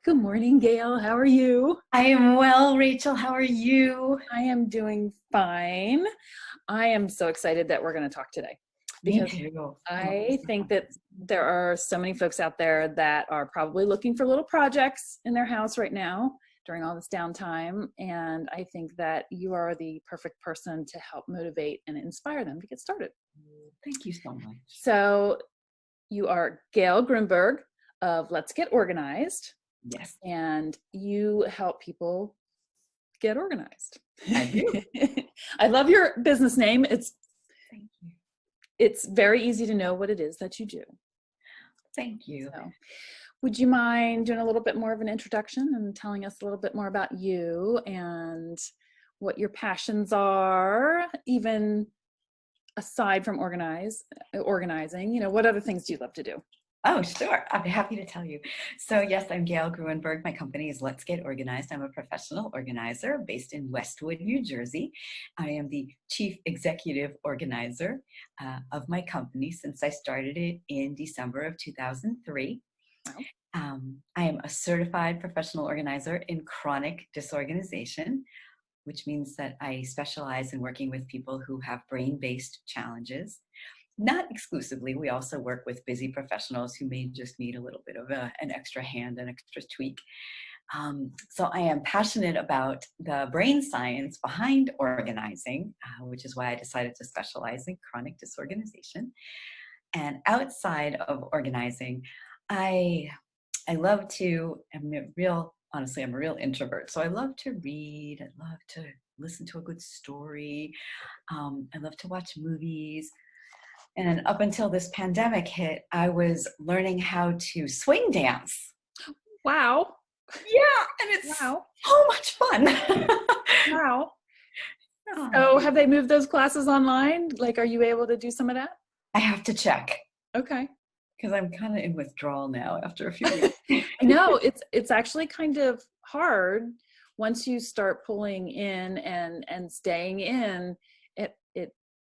Good morning, Gayle. How are you? I am well, Rachel. How are you? I am doing fine. I am so excited that we're going to talk today Me because too. I'm always I so think that happy. there are so many folks out there that are probably looking for little projects in their house right now during all this downtime. And I think that you are the perfect person to help motivate and inspire them to get started. Thank you so much. So you are Gayle Grunberg of Let's Get Organized, Yes, and you help people get organized. I do. I love your business name. It's Thank you. it's very easy to know what it is that you do. Thank you. So, would you mind doing a little bit more of an introduction and telling us a little bit more about you and what your passions are, even aside from organizing, what other things do you love to do? Oh, sure. I'd be happy to tell you. So, yes, I'm Gayle Gruenberg. My company is Let's Get Organized. I'm a professional organizer based in Westwood, New Jersey. I am the chief executive organizer of my company since I started it in December of 2003. Wow. I am a certified professional organizer in chronic disorganization, which means that I specialize in working with people who have brain-based challenges. Not exclusively, we also work with busy professionals who may just need a little bit of an extra hand, an extra tweak. So I am passionate about the brain science behind organizing, which is why I decided to specialize in chronic disorganization. And outside of organizing, I I love to, honestly, I'm a real introvert. So I love to read. I love to listen to a good story. I love to watch movies. And up until this pandemic hit, I was learning how to swing dance. Wow. Yeah, and it's Wow. so much fun. Wow. Oh, So have they moved those classes online? Like, are you able to do some of that? I have to check Okay. because I'm kind of in withdrawal now after a few weeks. I know it's actually kind of hard once you start pulling in and staying in. It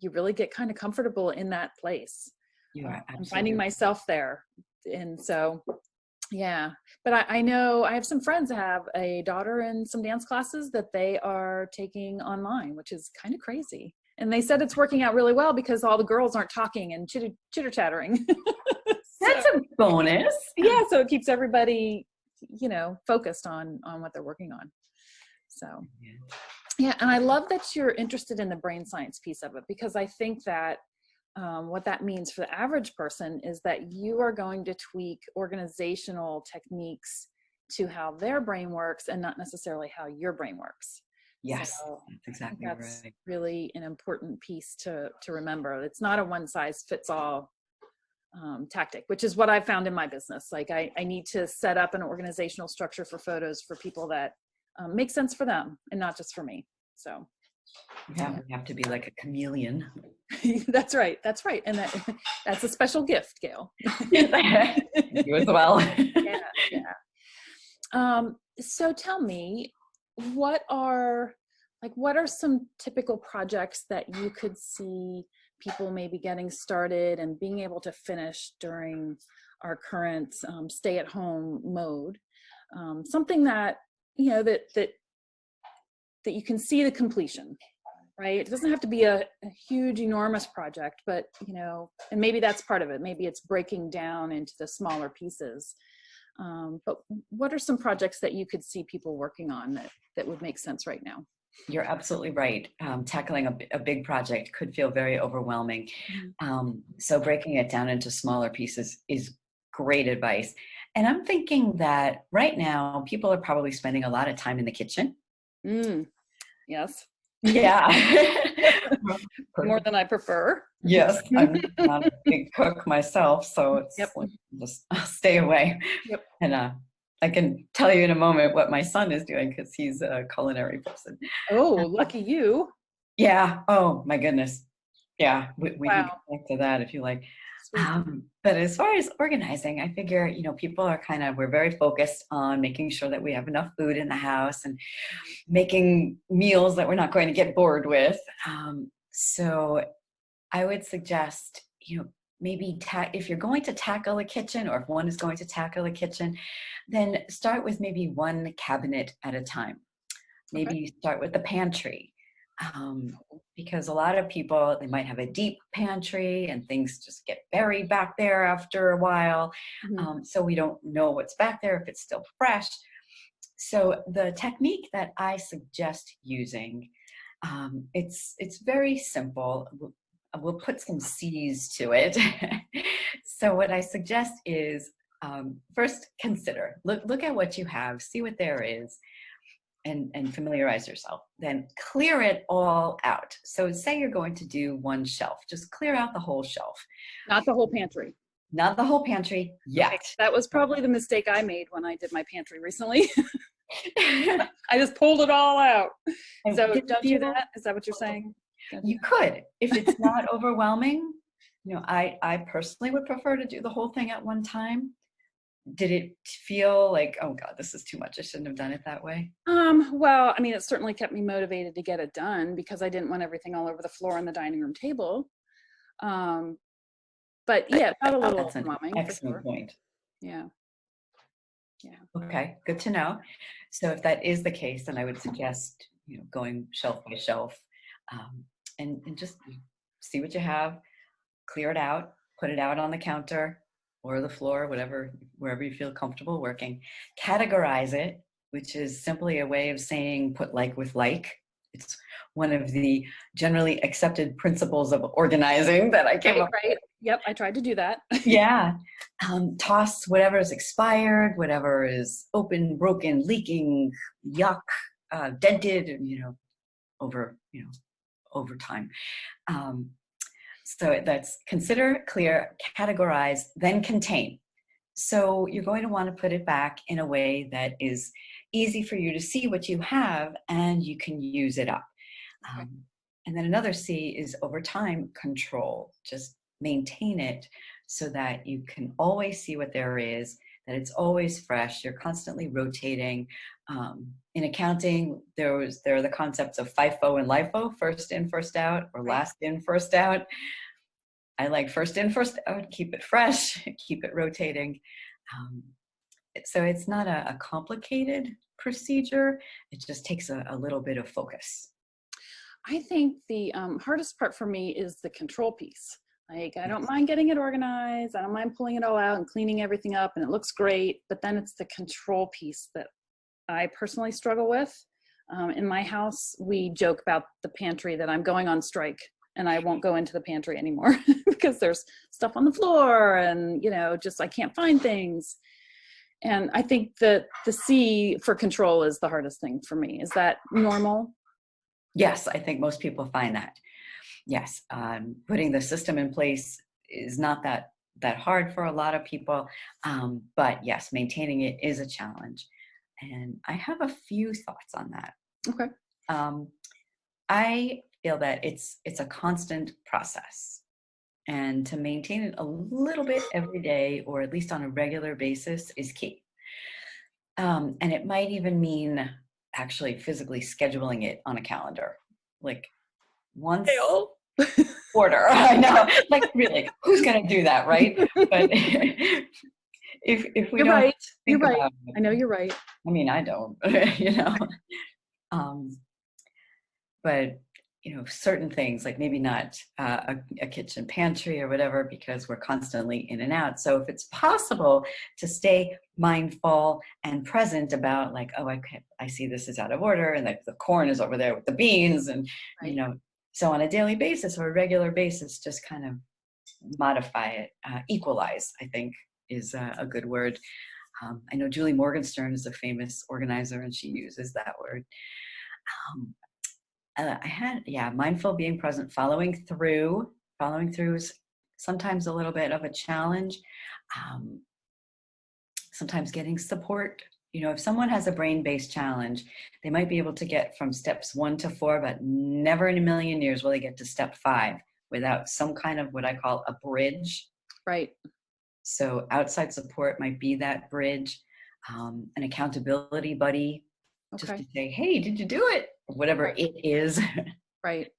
you really get kind of comfortable in that place. You are I'm finding absolutely right. myself there, and so yeah. But I know I have some friends that have a daughter in some dance classes that they are taking online, which is kind of crazy. And they said it's working out really well because all the girls aren't talking and chitter chattering. So That's a bonus. yeah, so it keeps everybody focused on what they're working on. So yeah, and I love that you're interested in the brain science piece of it, because I think that what that means for the average person is that you are going to tweak organizational techniques to how their brain works and not necessarily how your brain works. So Yes, that's I think exactly that's right. really an important piece to remember. It's not a one size fits all tactic, which is what I found in my business. Like I need to set up an organizational structure for photos for people that make sense for them and not just for me. So Yeah, we have to be like a chameleon. that's right. That's right. And that's a special gift, Gayle. You as well. Yeah, yeah. So tell me, what are what are some typical projects that you could see people maybe getting started and being able to finish during our current stay-at-home mode? Something that that you can see the completion, right? It doesn't have to be a huge, enormous project, but and maybe that's part of it. Maybe it's breaking down into the smaller pieces. But what are some projects that you could see people working on that would make sense right now? You're absolutely right. Tackling a big project could feel very overwhelming. Mhm. So breaking it down into smaller pieces is great advice. And I'm thinking that right now, people are probably spending a lot of time in the kitchen. Mm, yes. Yeah. More than I prefer. Yes, I'm not a big cook myself, so it's Yep. like just stay away. Yep. And I can tell you in a moment what my son is doing because he's a culinary person. Oh, lucky you. Yeah. Oh my goodness. Yeah, we can Wow. get back to that if you like. Sweet. But as far as organizing, I figure, people are we're very focused on making sure that we have enough food in the house and making meals that we're not going to get bored with. So I would suggest, maybe if you're going to tackle a kitchen, or if one is going to tackle a kitchen, then start with maybe one cabinet at a time. Maybe you start with the pantry, because a lot of people, they might have a deep pantry and things just get buried back there after a while. So we don't know what's back there if it's still fresh. So the technique that I suggest using, it's very simple. We'll put some C's to it. So what I suggest is, first consider, look at what you have, see what there is, and familiarize yourself. Then clear it all out. So say you're going to do one shelf, just clear out the whole shelf. Not the whole pantry. Not the whole pantry yet. Okay. That was probably the mistake I made when I did my pantry recently. I just pulled it all out. And so don't do that? Is that what you're saying? You could, if it's not overwhelming. You know, I personally would prefer to do the whole thing at one time. Did it feel like, oh God, this is too much, I shouldn't have done it that way? Well, I mean, it certainly kept me motivated to get it done because I didn't want everything all over the floor on the dining room table. But yeah, it felt a little overwhelming. Excellent point. Yeah. Okay, good to know. So if that is the case, then I would suggest, you know, going shelf by shelf, and just see what you have, clear it out, put it out on the counter or the floor, wherever you feel comfortable working. Categorize it, which is simply a way of saying put like with like. It's one of the generally accepted principles of organizing that I came up with. Yep, I tried to do that. Yeah. Toss whatever is expired, whatever is open, broken, leaking, yuck, dented, over time. So that's consider, clear, categorize, then contain. So you're going to want to put it back in a way that is easy for you to see what you have and you can use it up. And then another C is over time control. Just maintain it so that you can always see what there is, that it's always fresh. You're constantly rotating. In accounting, there are the concepts of FIFO and LIFO, first in, first out, or last in, first out. I like first in, first out, keep it fresh, keep it rotating. So it's not a complicated procedure. It just takes a little bit of focus. I think the hardest part for me is the control piece. Like, I don't mind getting it organized. I don't mind pulling it all out and cleaning everything up and it looks great, but then it's the control piece that I personally struggle with. In my house, we joke about the pantry that I'm going on strike and I won't go into the pantry anymore because there's stuff on the floor and, just I can't find things. And I think that the C for control is the hardest thing for me. Is that normal? Yes, I think most people find that. Yes, putting the system in place is not that hard for a lot of people, but yes, maintaining it is a challenge. And I have a few thoughts on that. Okay. I feel that it's a constant process, and to maintain it a little bit every day, or at least on a regular basis, is key. And it might even mean actually physically scheduling it on a calendar, like once quarter. I know, like really, who's going to do that, right? But if we you're don't right, think you're right. about it, I know you're right. I mean, I don't, but certain things, like maybe not a kitchen pantry or whatever, because we're constantly in and out. So if it's possible to stay mindful and present about, like, oh, I see this is out of order, and the corn is over there with the beans, and right. So on a daily basis or a regular basis, just kind of modify it. Equalize, I think, is a good word. I know Julie Morgenstern is a famous organizer, and she uses that word. Mindful, being present, following through. Following through is sometimes a little bit of a challenge. Sometimes getting support. If someone has a brain-based challenge, they might be able to get from steps 1 to 4, but never in a million years will they get to step 5 without some kind of what I call a bridge. Right. So outside support might be that bridge. An accountability buddy, just to say, hey, did you do it? Whatever it is. Right.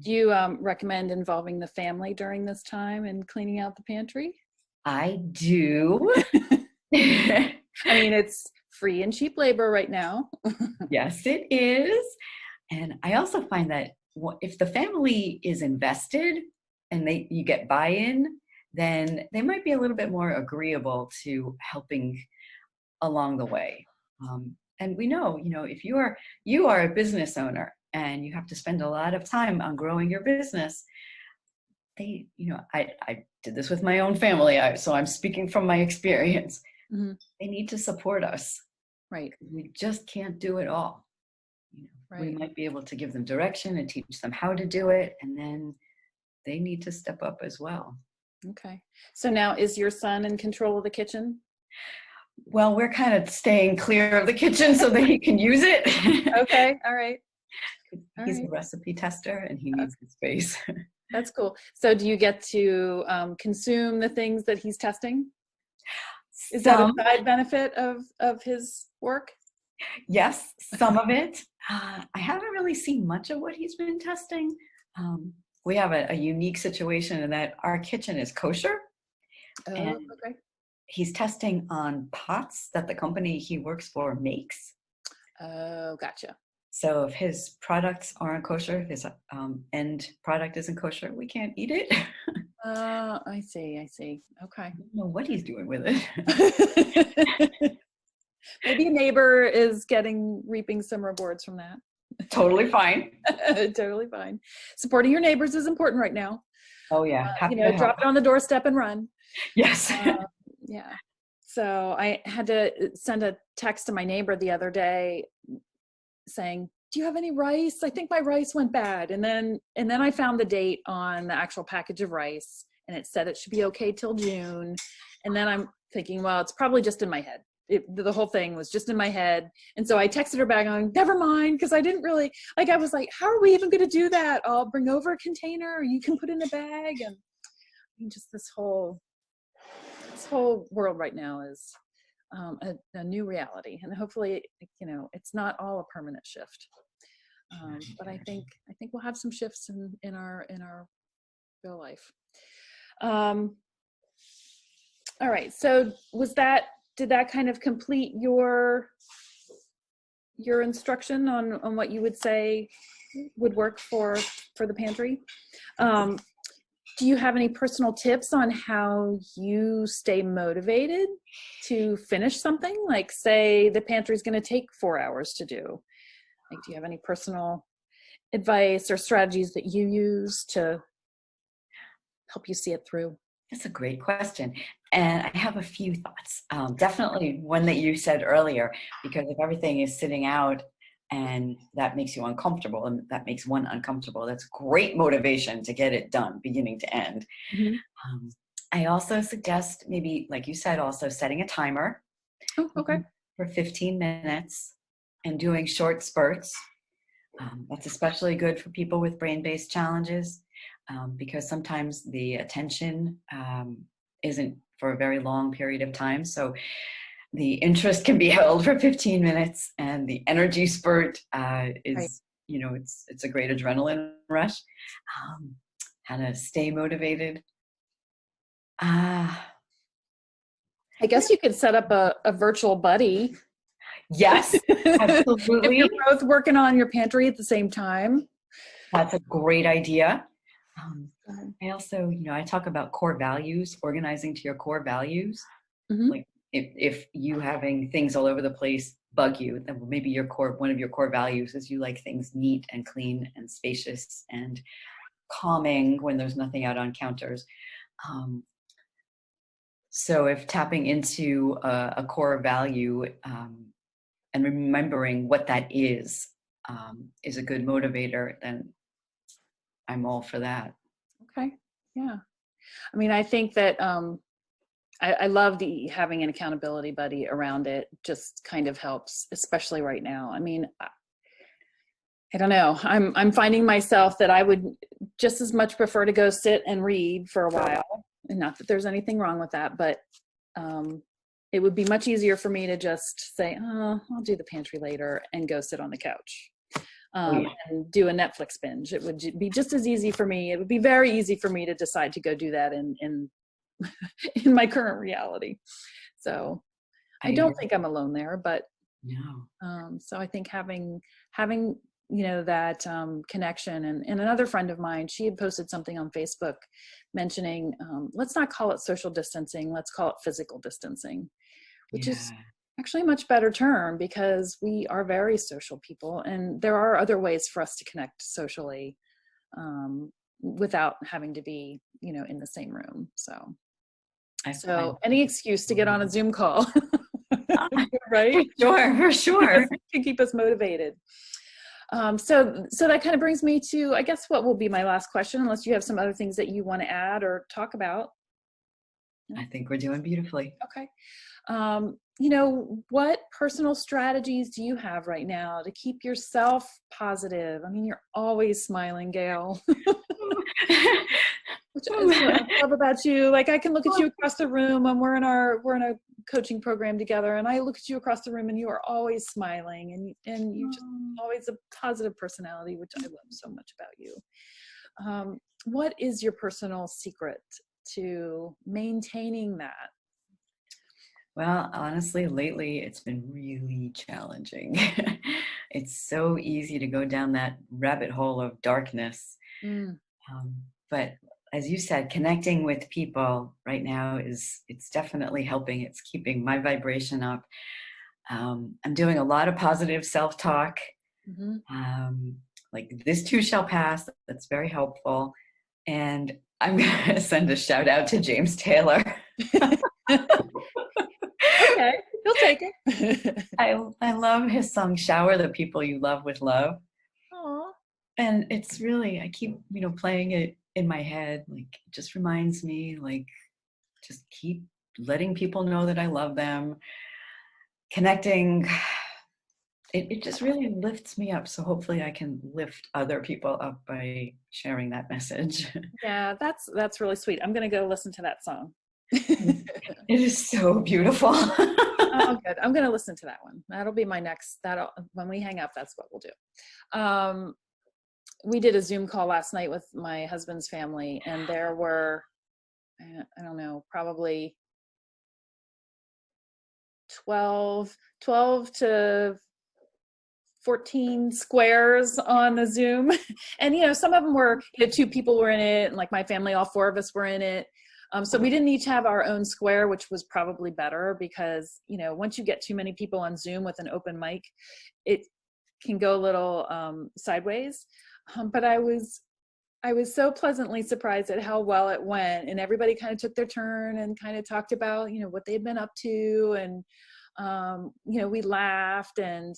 Do you recommend involving the family during this time and cleaning out the pantry? I do. I mean, it's free and cheap labor right now. Yes, it is. And I also find that if the family is invested and you get buy-in, then they might be a little bit more agreeable to helping along the way. And we know, if you are a business owner and you have to spend a lot of time on growing your business, I did this with my own family, so I'm speaking from my experience. Mm-hmm. They need to support us. Right. We just can't do it all. Right. We might be able to give them direction and teach them how to do it, and then they need to step up as well. Okay. So now, is your son in control of the kitchen? Well, we're kind of staying clear of the kitchen so that he can use it. Okay. All right. He's a recipe tester and he needs the space. That's cool. So do you get to consume the things that he's testing? Is that a side benefit of his work? Yes, some of it. I haven't really seen much of what he's been testing. We have a unique situation in that our kitchen is kosher. Oh, and okay. He's testing on pots that the company he works for makes. Oh, gotcha. So if his products aren't kosher, if his end product isn't kosher, we can't eat it. I see. Okay. I don't know what he's doing with it. Maybe a neighbor is reaping some rewards from that. Totally fine. Totally fine. Supporting your neighbors is important right now. Oh yeah. Drop it on the doorstep and run. Yes. Yeah. So I had to send a text to my neighbor the other day saying, do you have any rice? I think my rice went bad. And then I found the date on the actual package of rice and it said it should be okay till June. And then I'm thinking, well, it's probably just in my head. The whole thing was just in my head. And so I texted her back going, never mind. Cause I didn't really I was like, how are we even going to do that? I'll bring over a container or you can put in a bag. And just this whole world right now is a new reality. And hopefully, it's not all a permanent shift. But I think we'll have some shifts in our real life. All right. So did that kind of complete your instruction on what you would say would work for the pantry? Do you have any personal tips on how you stay motivated to finish something? Like, say the pantry is going to take 4 hours to do. Like, do you have any personal advice or strategies that you use to help you see it through? That's a great question. And I have a few thoughts. Definitely one that you said earlier, because if everything is sitting out and that makes you uncomfortable and that makes one uncomfortable, that's great motivation to get it done beginning to end. Mm-hmm. I also suggest maybe, like you said, also setting a timer. Oh, okay. For 15 minutes and doing short spurts. That's especially good for people with brain-based challenges because sometimes the attention isn't for a very long period of time. So the interest can be held for 15 minutes and the energy spurt is, right. It's a great adrenaline rush. How to stay motivated. I guess you could set up a virtual buddy. Yes, absolutely. If you're both working on your pantry at the same time. That's a great idea. I also, I talk about core values, organizing to your core values. Mm-hmm. Like if you having things all over the place bug you, then maybe one of your core values is you like things neat and clean and spacious and calming when there's nothing out on counters. So if tapping into a core value and remembering what that is a good motivator, then I'm all for that. Okay. Yeah. I mean, I think that I love having an accountability buddy around it. Just kind of helps, especially right now. I mean, I don't know. I'm finding myself that I would just as much prefer to go sit and read for a while. And not that there's anything wrong with that, but it would be much easier for me to just say, oh, I'll do the pantry later and go sit on the couch. Oh, yeah. and do a Netflix binge. It would be just as easy for me. It would be very easy for me to decide to go do that in in my current reality. So I don't think I'm alone there, but No. so I think having that connection, and another friend of mine, she had posted something on Facebook mentioning, let's not call it social distancing, let's call it physical distancing, which is actually a much better term, because we are very social people, and there are other ways for us to connect socially without having to be, in the same room. So any excuse to get on a Zoom call. Right? For sure. Can keep us motivated. So that kind of brings me to, I guess, what will be my last question, unless you have some other things that you want to add or talk about. I think we're doing beautifully. Okay. What personal strategies do you have right now to keep yourself positive? I mean, you're always smiling, Gayle. Which is what I love about you. Like, I can look at you across the room, and we're in a coaching program together, and I look at you across the room, and you are always smiling, and you just always a positive personality, which I love so much about you. What is your personal secret to maintaining that? Well, honestly, lately it's been really challenging. It's so easy to go down that rabbit hole of darkness. But as you said, connecting with people right now it's definitely helping. It's keeping my vibration up. I'm doing a lot of positive self-talk. Like, this too shall pass. That's very helpful. And I'm going to send a shout out to James Taylor. Okay, he'll take it. I love his song, Shower the People You Love with Love. Aww. And it's really, I keep, playing it in my head. Like, it just reminds me, like, just keep letting people know that I love them. Connecting, it just really lifts me up. So hopefully I can lift other people up by sharing that message. Yeah, that's really sweet. I'm going to go listen to that song. It is so beautiful. Oh, good. I'm going to listen to that one. That'll be my next, when we hang up, that's what we'll do. We did a Zoom call last night with my husband's family, and there were, I don't know, probably 12 to 14 squares on the Zoom. And, some of them were, 2 people were in it, and like my family, all 4 of us were in it. So we didn't each have our own square, which was probably better, because, once you get too many people on Zoom with an open mic, it can go a little sideways. But I was so pleasantly surprised at how well it went, and everybody kind of took their turn and kind of talked about, what they'd been up to, and, we laughed, and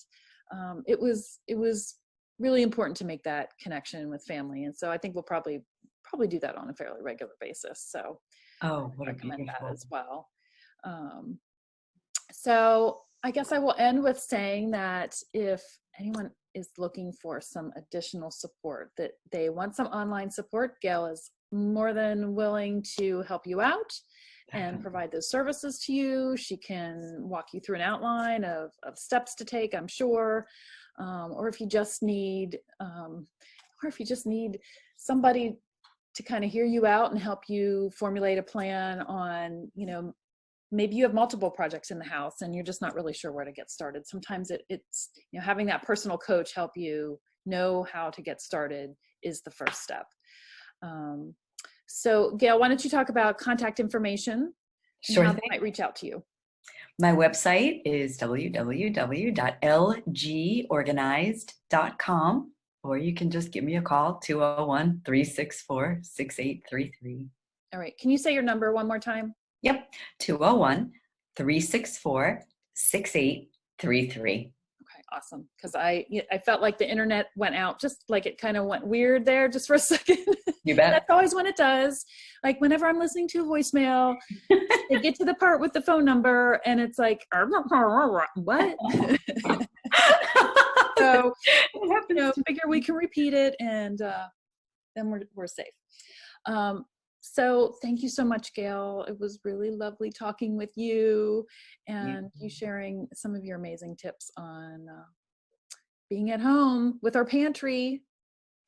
it was really important to make that connection with family. And so I think we'll probably do that on a fairly regular basis. So What I a recommend beautiful. that as well. So I guess I will end with saying that if anyone is looking for some additional support, that they want some online support, Gayle is more than willing to help you out and provide those services to you. She can walk you through an outline of steps to take, I'm sure. Or if you just need, somebody to kind of hear you out and help you formulate a plan on, maybe you have multiple projects in the house and you're just not really sure where to get started. Sometimes it's having that personal coach help you know how to get started is the first step. So Gayle, why don't you talk about contact information and how they might reach out to you? My website is www.lgorganized.com, or you can just give me a call, 201-364-6833. All right. Can you say your number one more time? Yep, 201-364-6833. Okay, awesome. Because I felt like the internet went out, just like it kind of went weird there just for a second. You bet. That's always when it does. Like, whenever I'm listening to a voicemail, they get to the part with the phone number and it's like, what? So, figure we can repeat it, and then we're safe. So thank you so much, Gayle. It was really lovely talking with you and you sharing some of your amazing tips on being at home with our pantry.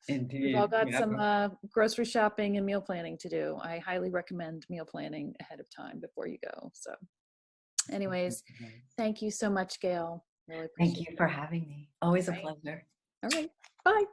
Indeed. We've all got Yeah. some grocery shopping and meal planning to do. I highly recommend meal planning ahead of time before you go. So anyways, thank you so much, Gayle. Really appreciate it. Thank you for having me. Always a Right. pleasure. All right. Bye.